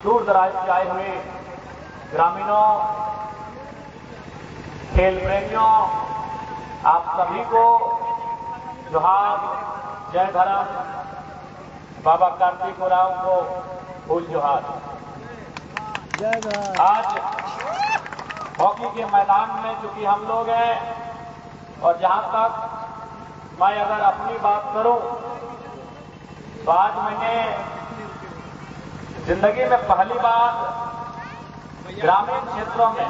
दूर दराज से आए हुए ग्रामीणों, खेल प्रेमियों, आप सभी को जोहार, जय धर्म, बाबा कार्तिक उरांव को फूल जोहार। आज हॉकी के मैदान में चूंकि हम लोग हैं और जहां तक मैं अगर अपनी बात करूं तो आज मैंने जिंदगी में पहली बार ग्रामीण क्षेत्रों में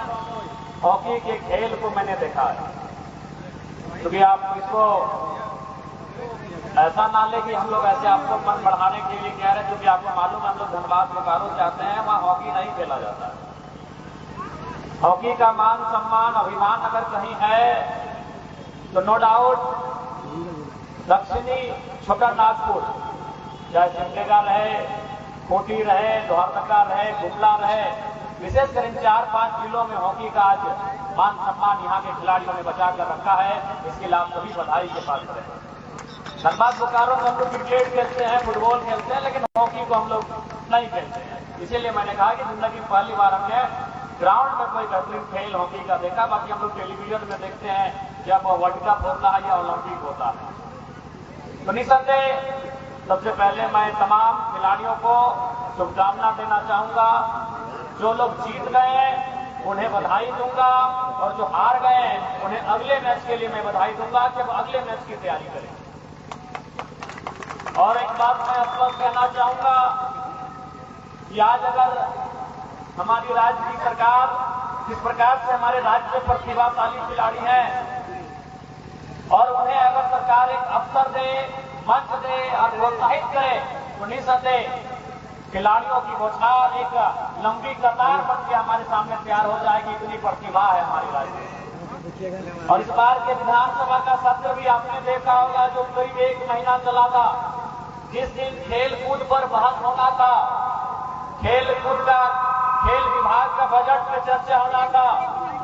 हॉकी के खेल को मैंने देखा है। क्योंकि आप इसको ऐसा ना ले कि हम लोग ऐसे आपको मन बढ़ाने के लिए कह रहे हैं, क्योंकि आपको मालूम है हम लोग धनबाद बोकारो चाहते हैं, वहां हॉकी नहीं खेला जाता है। हॉकी का मान सम्मान अभिमान अगर कहीं है तो नो डाउट दक्षिणी छोटा नागपुर, चाहे सिमडेगा रहे, कोटी रहे, लोहरदगा रहे, गुमला रहे, विशेषकर इन 4-5 जिलों में हॉकी का आज मान सम्मान यहाँ के खिलाड़ियों ने बचा कर रखा है। इसके लिए आप सभी बधाई के पात्र हैं। धनबाद बोकारो में हम लोग क्रिकेट खेलते हैं, फुटबॉल खेलते हैं, लेकिन हॉकी को हम लोग नहीं खेलते हैं। इसीलिए मैंने कहा कि जिंदगी में पहली बार हमने ग्राउंड में कोई बेहतरीन खेल हॉकी का देखा। बाकी हम लोग टेलीविजन में देखते हैं जब वर्ल्ड कप होता है या ओलंपिक होता है। तो निसंदेह सबसे पहले मैं तमाम खिलाड़ियों को शुभकामना देना चाहूंगा। जो लोग जीत गए उन्हें बधाई दूंगा और जो हार गए उन्हें अगले मैच के लिए मैं बधाई दूंगा कि अब अगले मैच की तैयारी करें। और एक बात मैं स्पष्ट कहना चाहूंगा कि आज अगर हमारी राज्य की सरकार जिस प्रकार से हमारे राज्य में प्रतिभाशाली खिलाड़ी हैं और उन्हें अगर सरकार एक अवसर दे, मंच दे और प्रोत्साहित करे तो निसंदेह खिलाड़ियों की बौछार एक लंबी कतार बन के हमारे सामने तैयार हो जाएगी। इतनी प्रतिभा है हमारे राज्य में। और इस बार के विधानसभा का सत्र भी आपने देखा होगा जो करीब 1 महीना चला था, जिस दिन खेल कूद पर बहस होना था, खेल कूद का खेल विभाग का बजट में चर्चा होना था,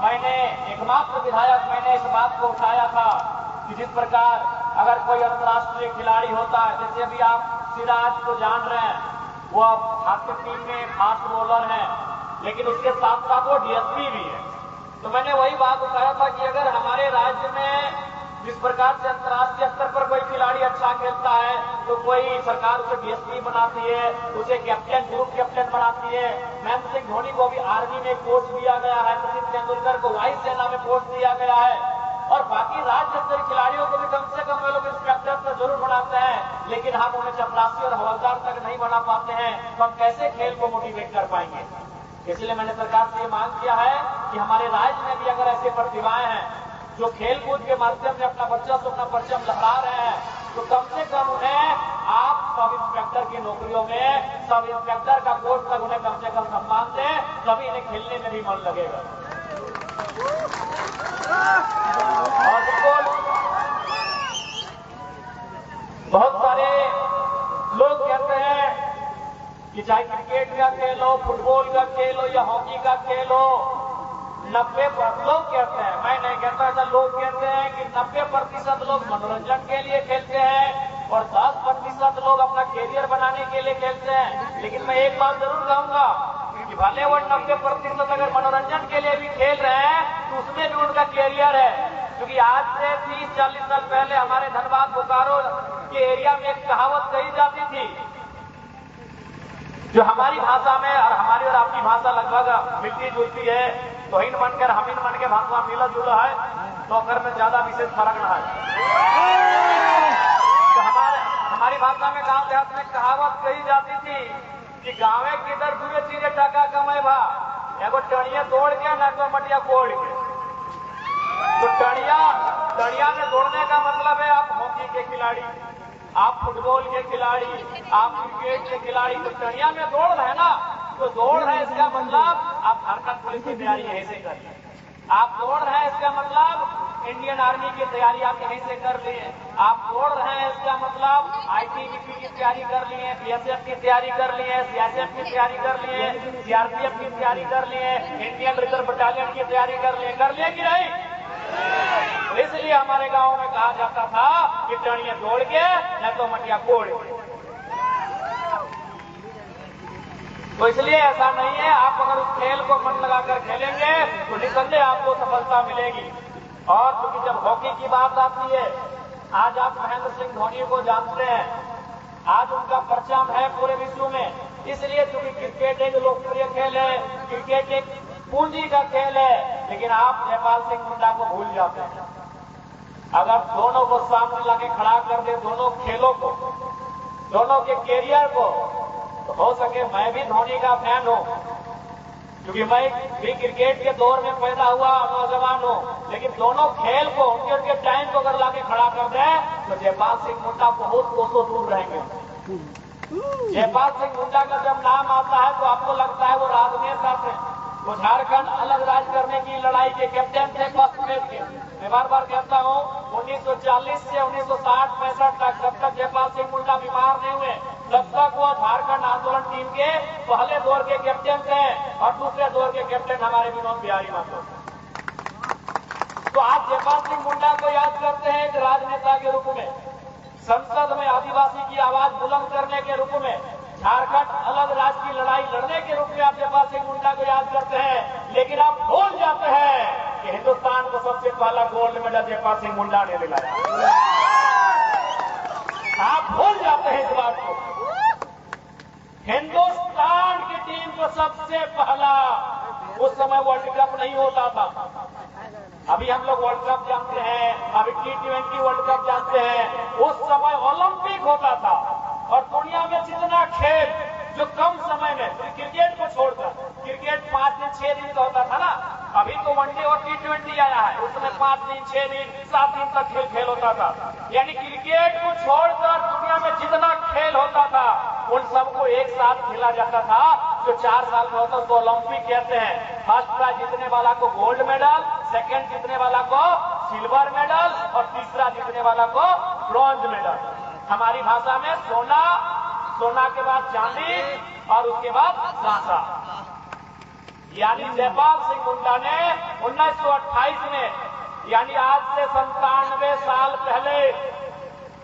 मैंने एकमात्र विधायक मैंने इस बात को उठाया था कि जिस प्रकार अगर कोई अंतर्राष्ट्रीय खिलाड़ी होता है, जैसे अभी आप सिराज को जान रहे हैं, वो भारतीय टीम में फास्ट बॉलर है, लेकिन उसके साथ साथ वो डीएसपी भी है। तो मैंने वही बात कहा था कि अगर हमारे राज्य में जिस प्रकार से अंतर्राष्ट्रीय स्तर पर कोई खिलाड़ी अच्छा खेलता है तो कोई सरकार उसे डीएसपी बनाती है, उसे कैप्टन, ग्रुप कैप्टन बनाती है। महेंद्र सिंह धोनी को भी आर्मी में पोस्ट दिया गया है, सचिन तेंदुलकर को वायुसेना में पोस्ट दिया गया है और बाकी राज्य स्तरीय खिलाड़ियों को भी कम से कम वे लोग इंस्पेक्टर तो जरूर बनाते हैं, लेकिन हम उन्हें चपरासी और हवलदार तक नहीं बना पाते हैं। तो हम कैसे खेल को मोटिवेट कर पाएंगे? इसलिए मैंने सरकार से ये मांग किया है कि हमारे राज्य में भी अगर ऐसे प्रतिभाएं हैं जो खेल कूद के माध्यम से अपना बच्चा से अपना परचम लहरा रहे हैं, तो कम से कम उन्हें आप सब इंस्पेक्टर की नौकरियों में, सब इंस्पेक्टर का पोस्ट तक उन्हें कम से कम सम्मान दें, तभी इन्हें खेलने में भी मन लगेगा। और बिल्कुल बहुत सारे लोग कहते हैं कि चाहे क्रिकेट का खेल हो, फुटबॉल का खेल हो या हॉकी का खेल हो, 90% लोग कहते हैं, मैं नहीं कहता ऐसा, लोग कहते हैं कि 90% लोग मनोरंजन के लिए खेलते हैं और 10% लोग अपना कैरियर बनाने के लिए खेलते हैं। लेकिन मैं एक बात जरूर कहूंगा कि भले वो 90% अगर मनोरंजन के लिए भी खेल रहे हैं तो उसमें भी उनका कैरियर है। क्योंकि आज से 30-40 साल पहले हमारे धनबाद बोकारो के एरिया में एक कहावत कही जाती थी जो हमारी भाषा में और हमारी और आपकी भाषा लगभग मिलती जुलती है, तो हिन मन कर हम इन मन के भाषा मिला जुला है, तो अगर में ज्यादा विशेष फर्क ना है। तो हमारी भाषा में गांव देहात में कहावत कही जाती थी कि गाँवे किधर दूरे तीरे टका कमाए भा, एगो टणिया तोड़ के ना तो मटिया कोड़ के। तो टणिया में दौड़ने का मतलब है आप हॉकी के खिलाड़ी, आप फुटबॉल के खिलाड़ी, आप क्रिकेट के खिलाड़ी, तो टणिया में दौड़ रहे ना, तो दौड़ रहे इसका मतलब आप झारखंड पुलिस की तैयारी यहीं से कर लिए। आप दौड़ रहे हैं इसका मतलब इंडियन आर्मी की तैयारी आप यहीं से कर लिए। आप दौड़ रहे हैं इसका मतलब आईटीबीपी की तैयारी कर लिए, बीएसएफ की तैयारी कर लिए, सीआईएसएफ की तैयारी कर लिए, सीआरपीएफ की तैयारी कर लिए, इंडियन रिजर्व बटालियन की तैयारी कर लिए कि नहीं? तो इसलिए हमारे गांव में कहा जाता था कि टणिया दौड़ के न तो मटिया कोड़ के। तो इसलिए ऐसा नहीं है, आप अगर उस खेल को मन लगाकर खेलेंगे तो निसंदेह आपको सफलता मिलेगी। और क्योंकि जब हॉकी की बात आती है, आज आप महेंद्र सिंह धोनी को जानते हैं, आज उनका परचम है पूरे विश्व में, इसलिए क्योंकि क्रिकेट एक लोकप्रिय खेल है, क्रिकेट एक पूंजी का खेल है। लेकिन आप जयपाल सिंह मुंडा को भूल जाते हैं। अगर दोनों को सामने लाके खड़ा कर दे, दोनों खेलों को, दोनों के कैरियर को, तो हो सके मैं भी धोनी का फैन हूं, क्योंकि मैं भी क्रिकेट के दौर में पैदा हुआ नौजवान हूं। लेकिन दोनों खेल को, उनके टाइम को अगर लाके खड़ा कर दे तो जयपाल सिंह मुंडा बहुत कोसों दूर रहेंगे। जयपाल सिंह मुंडा का जब नाम आता है तो आपको लगता है वो राजनेता थे, वो झारखंड अलग राज्य करने की लड़ाई के कैप्टन थे फर्स्ट फेज के। मैं बार बार कहता हूं 1940 से 1960-65 तक जब तक जयपाल सिंह मुंडा बीमार नहीं हुए तब तक वो झारखंड आंदोलन टीम के पहले दौर के कैप्टन थे और दूसरे दौर के कैप्टन हमारे विनोद बिहारी महतो। तो आज जयपाल सिंह मुंडा को याद करते हैं एक राजनेता के रूप में, संसद में आदिवासी की आवाज बुलंद करने के रूप में, झारखंड अलग राज्य की लड़ाई लड़ने के रूप में आप जयपाल सिंह मुंडा को याद करते हैं। लेकिन आप भूल जाते हैं कि हिंदुस्तान को सबसे पहला गोल्ड मेडल जयपाल सिंह मुंडा ने दिलाया। आप भूल जाते हैं इस बात को। हिंदुस्तान की टीम को सबसे पहला, उस समय वर्ल्ड कप नहीं होता था, अभी हम लोग वर्ल्ड कप जानते हैं, अभी T20 वर्ल्ड कप जानते हैं, उस समय ओलंपिक होता था। और दुनिया में जितना खेल जो कम समय में, क्रिकेट को छोड़कर, क्रिकेट 5 दिन 6 दिन का होता था ना, अभी तो वनडे और T20 आया है, उस समय 5 दिन 6 दिन 7 दिन तक खेल होता था। यानी क्रिकेट को छोड़कर दुनिया में जितना खेल होता था उन सबको एक साथ खेला जाता था। जो 4 साल में होता है उसको ओलंपिक कहते हैं। फर्स्ट प्राइज जीतने वाला को गोल्ड मेडल, सेकंड जीतने वाला को सिल्वर मेडल और तीसरा जीतने वाला को ब्रॉन्ज मेडल। हमारी भाषा में सोना, सोना के बाद चांदी और उसके बाद कांसा। यानी जयपाल सिंह मुंडा ने 1928 में, यानी आज से 97 साल पहले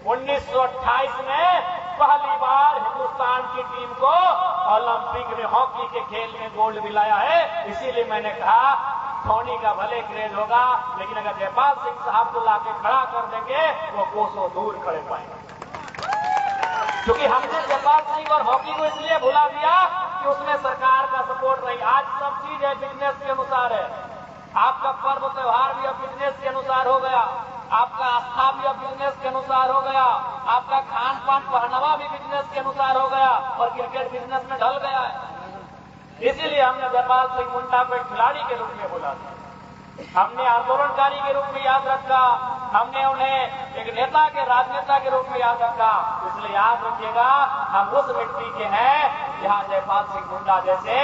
1928 में पहली बार हिंदुस्तान की टीम को ओलंपिक में हॉकी के खेल में गोल्ड दिलाया है। इसीलिए मैंने कहा धोनी का भले क्रेज होगा, लेकिन अगर जयपाल सिंह साहब को लाके खड़ा कर देंगे वो कोसों दूर खड़े पाएंगे। क्योंकि हमने जयपाल सिंह और हॉकी को इसलिए भुला दिया कि उसमें सरकार का सपोर्ट नहीं। आज सब चीज है बिजनेस के अनुसार है। आपका पर्व त्योहार भी अब बिजनेस के अनुसार हो गया, आपका आस्था भी अब बिजनेस के अनुसार हो गया, आपका खान पान पहनावा भी बिजनेस के अनुसार हो गया और क्रिकेट बिजनेस में ढल गया है। इसीलिए हमने जयपाल सिंह मुंडा को एक खिलाड़ी के रूप में बोला, हमने आंदोलनकारी के रूप में याद रखा, हमने उन्हें एक नेता के, राजनेता के रूप में याद रखा। इसलिए याद रखिएगा, हम उस मिट्टी के हैं जहां जयपाल सिंह मुंडा जैसे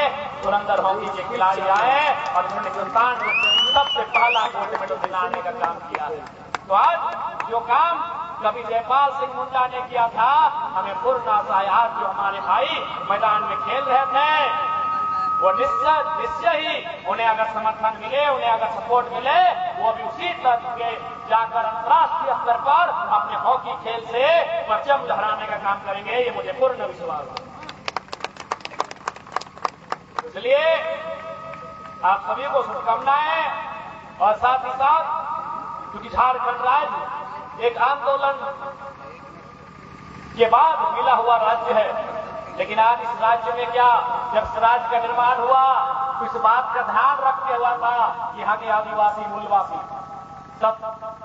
धुरंधर हॉकी के खिलाड़ी आए और उन्होंने हिंदुस्तान को सबसे पहला गोल्ड मेडल दिलाने का काम किया है। तो आज जो काम कभी जयपाल सिंह मुंडा ने किया था, हमें पूर्ण आशा है आज जो हमारे भाई मैदान में खेल रहे थे वो निश्चय ही उन्हें अगर समर्थन मिले, उन्हें अगर सपोर्ट मिले, वो भी उसी तरह के जाकर अंतर्राष्ट्रीय स्तर पर अपने हॉकी खेल से परचम लहराने का काम करेंगे, ये मुझे पूर्ण विश्वास है। इसलिए आप सभी को शुभकामनाएं। और साथ ही साथ क्योंकि झारखंड राज्य एक आंदोलन के बाद मिला हुआ राज्य है, लेकिन आज इस राज्य में क्या, जब इस राज्य का निर्माण हुआ तो इस बात का ध्यान रखते हुआ था कि यहाँ के आदिवासी मूलवासी सब,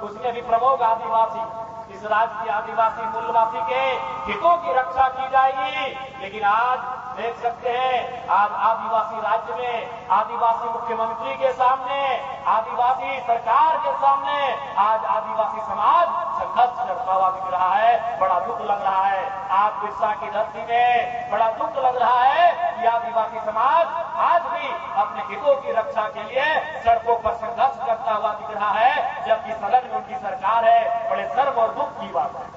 उसमें भी प्रमुख आदिवासी, इस राज्य के आदिवासी मूलवासी के हितों की रक्षा की जाएगी। लेकिन आज देख सकते हैं, आज आदिवासी राज्य में आदिवासी मुख्यमंत्री के सामने, आदिवासी सरकार के सामने आज आदिवासी समाज संघर्ष करता हुआ दिख रहा है। बड़ा दुख लग रहा है, आज बिरसा की धरती में बड़ा दुख लग रहा है कि आदिवासी समाज आज भी अपने हितों की रक्षा के लिए सड़कों पर संघर्ष करता हुआ दिख रहा है, जबकि सदन में उनकी सरकार है। बड़े शर्म और दुख की बात है।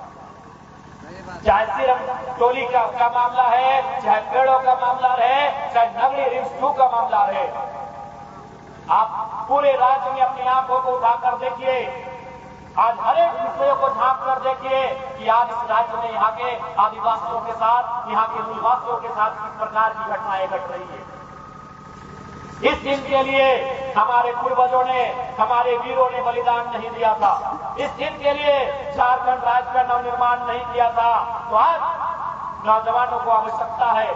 चाहे सिर्फ टोली का मामला है, चाहे पेड़ों का मामला रहे, चाहे नगरी रिव्यू का मामला रहे, आप पूरे राज्य में अपनी आंखों को उठाकर देखिए, आज हर एक विषय को झांक कर देखिए कि आज इस राज्य में यहाँ के आदिवासियों के साथ, यहाँ के मूलवासियों के साथ किस प्रकार की घटनाएं घट रही है। इस दिन के लिए हमारे पूर्वजों ने, हमारे वीरों ने बलिदान नहीं दिया था। इस दिन के लिए झारखंड राज्य का नवनिर्माण नहीं किया था। तो आज नौजवानों को आवश्यकता है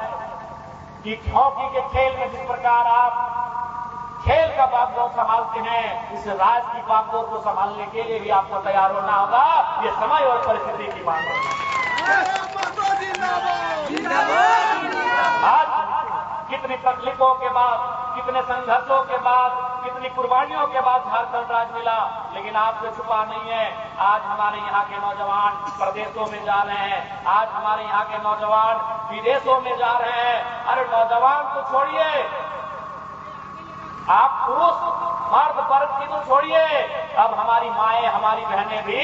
कि हॉकी के खेल में जिस प्रकार आप खेल का बागडोर संभालते हैं, इस राज्य की बागडोर को संभालने के लिए भी आपको तैयार होना होगा। ये समय और परिस्थिति की मांग है। आज कितनी तकलीफों के बाद, कितने संघर्षों के बाद, कितनी कुर्बानियों के बाद झारखंड राज्य मिला, लेकिन आपसे छुपा नहीं है। आज हमारे यहाँ के नौजवान प्रदेशों में जा रहे हैं, आज हमारे यहाँ के नौजवान विदेशों में जा रहे हैं। अरे नौजवान तो छोड़िए, आप पुरुष मर्द वर्ग की तो छोड़िए, अब हमारी माएं, हमारी बहनें भी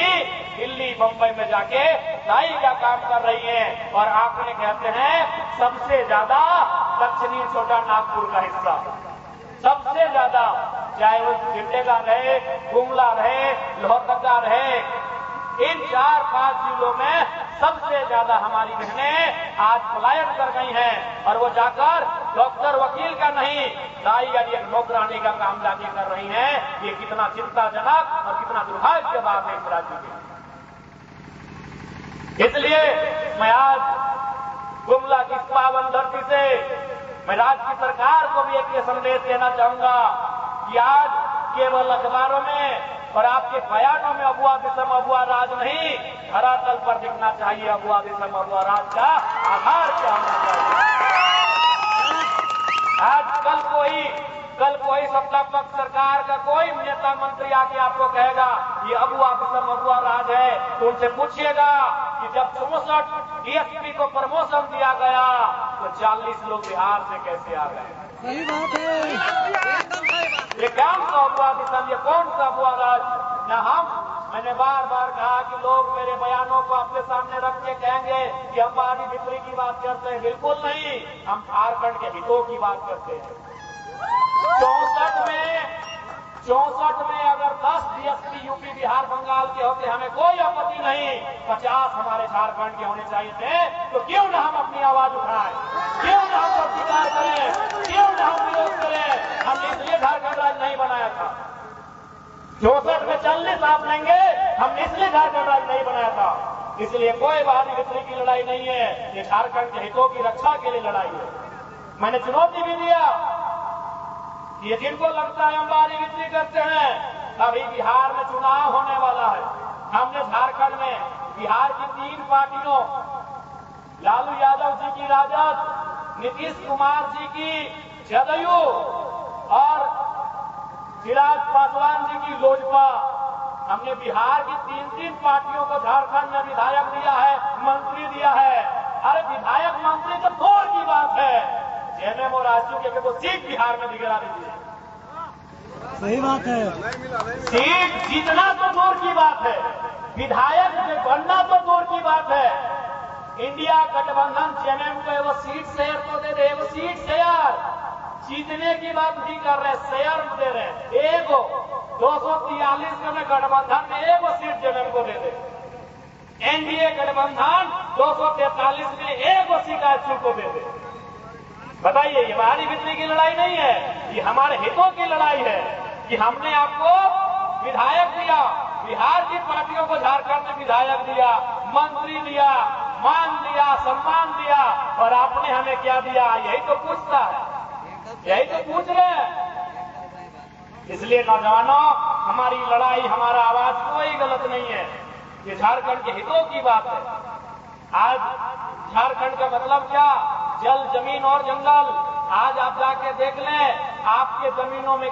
दिल्ली बंबई में जाके दाई का काम कर रही हैं। और आंकड़े कहते हैं सबसे ज्यादा दक्षिणी छोटा नागपुर का हिस्सा, सबसे ज्यादा, चाहे वो सिमडेगा रहे, गुमला रहे, लोहरदगा रहे, इन 4-5 जिलों में सबसे ज्यादा हमारी बहनें आज पलायन कर गई हैं। और वो जाकर डॉक्टर वकील का नहीं, दाई या एक नौकरानी का काम जाके कर रही हैं। ये कितना चिंताजनक और कितना दुर्भाग्य की बात है इस राज्य की। इसलिए मैं आज गुमला की पावन धरती से मैं राज्य की सरकार को भी एक ये संदेश देना चाहूंगा कि आज केवल अखबारों में और आपके बयानों में अबुआ विषम अबुआ राज नहीं, धरातल पर दिखना चाहिए अबुआ विषम अबुआ राज का आधार क्या होना चाहिए। आज कल कोई सत्ता पक्ष सरकार का कोई नेता मंत्री आके आपको कहेगा ये अबुआ विषम अबुआ राज है, तो उनसे पूछिएगा कि जब 64 डीएसपी को प्रमोशन दिया गया तो 40 लोग बिहार से कैसे आ गए। सही बात है। ये कौन सा अबुआ विषम, ये कौन सा अबुआ राज। न मैंने बार बार कहा कि लोग मेरे बयानों को अपने सामने रख के कहेंगे कि हम बारी बिक्री की बात करते हैं, बिल्कुल नहीं, हम झारखंड के हितों की बात करते हैं। 64 में अगर 10 डीएसपी यूपी बिहार बंगाल के होते हमें कोई आपत्ति नहीं, 50 हमारे झारखंड के होने चाहिए थे। तो क्यों न हम अपनी आवाज उठाएं, क्यों न हम प्रतिकार करें, क्यों न हम विरोध करें। हमने इसलिए झारखंड राज्य नहीं बनाया था। 64 में 40 आप लेंगे, हमने इसलिए झारखंड राज्य नहीं बनाया था। इसलिए कोई बाहरी बिक्री की लड़ाई नहीं है, ये झारखंड के हितों की रक्षा के लिए लड़ाई है। मैंने चुनौती भी दिया, ये जिनको लगता है हम बाहरी बिक्री करते हैं, अभी बिहार में चुनाव होने वाला है। हमने झारखंड में बिहार की 3 पार्टियों, लालू यादव जी की राजद, नीतीश कुमार जी की जदयू और चिराग पासवान जी की लोजपा, हमने बिहार की 3 पार्टियों को झारखंड में विधायक दिया है, मंत्री दिया है। अरे विधायक मंत्री तो दूर की बात है, जेएमएम और आजसू के वो सीट बिहार में दिखला दीजिए। सही बात है। सीट जीतना तो दूर की बात है, विधायक बनना तो दूर की बात है। इंडिया गठबंधन जेएमएम को वो सीट शेयर तो दे दे, वो सीट शेयर, जीतने की बात नहीं कर रहे, शेयर दे रहे। एगो 243 में गठबंधन में एगो सीट जेएमएम को दे दे। एनडीए गठबंधन 243 में एगो सीट आजसू को दे दे। बताइए, ये बाहरी बिक्री की लड़ाई नहीं है, ये हमारे हितों की लड़ाई है कि हमने आपको विधायक दिया, बिहार की पार्टियों को झारखंड में विधायक दिया, मंत्री दिया, मान दिया, सम्मान दिया, और आपने हमें क्या दिया, यही तो पूछता है, यही तो पूछ रहे हैं। इसलिए नौजवानों, हमारी लड़ाई, हमारा आवाज कोई गलत नहीं है, ये झारखंड के हितों की बात है। आज झारखंड का मतलब क्या, जल, जमीन और जंगल। आज आप जाके देख लें आपके जमीनों में